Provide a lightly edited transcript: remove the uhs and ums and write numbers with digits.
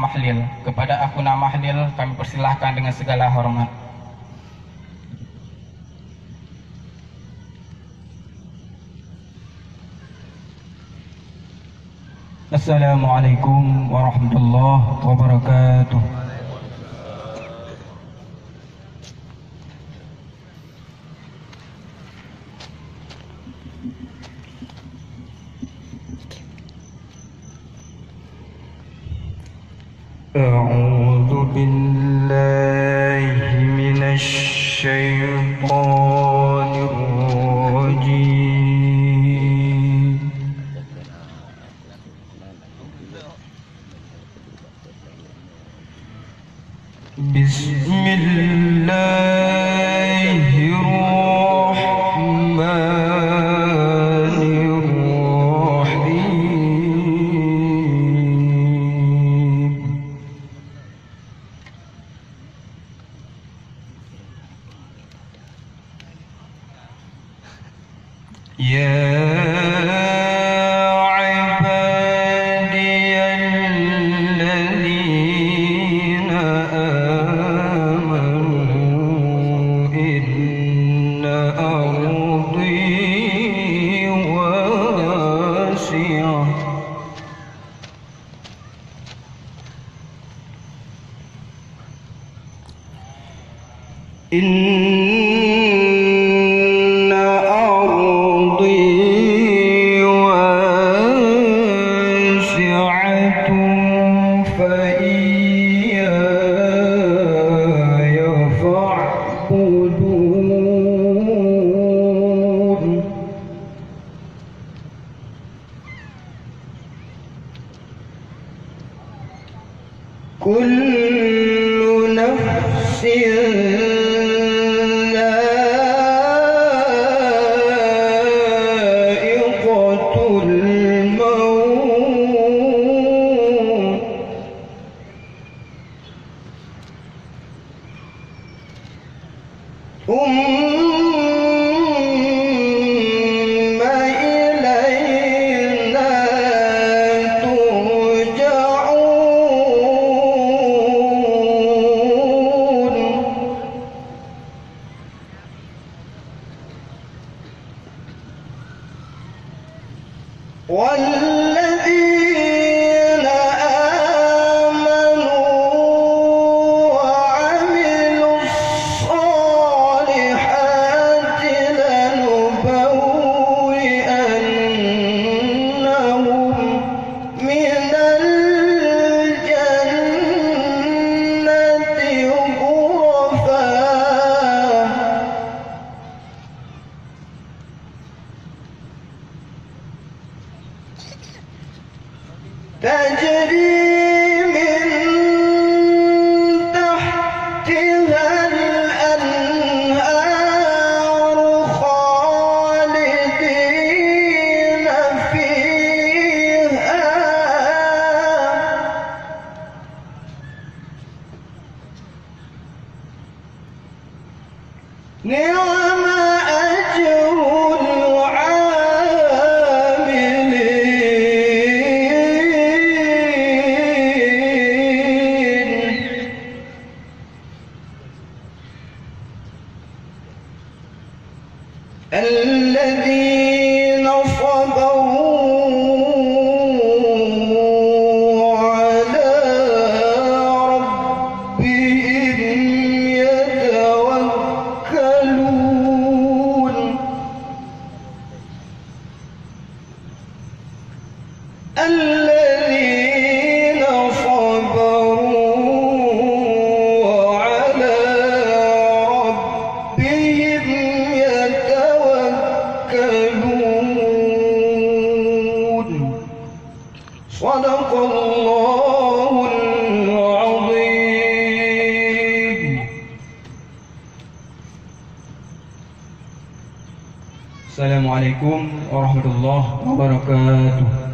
Mahlil. Kepada Akhuna Mahlil kami persilahkan dengan segala hormat. Assalamualaikum warahmatullahi wabarakatuh. A'udzu billahi minasy syaithanir rajim. Bismillahirrahmanirrahim. Inna ardi wasi'atun fa iyaya fa'budun. Kullu nafsin والذين آمنوا وعملوا الصالحات لنبوئنهم من الجنة غرفا تجري من تحتها الأنهار خالدين فيها نعم أجر الذين صبروا على ربهم يتوكلون. الذين صبروا على ربهم يتوكلون. صدق الله العظيم. Assalamualaikum warahmatullahi wabarakatuh.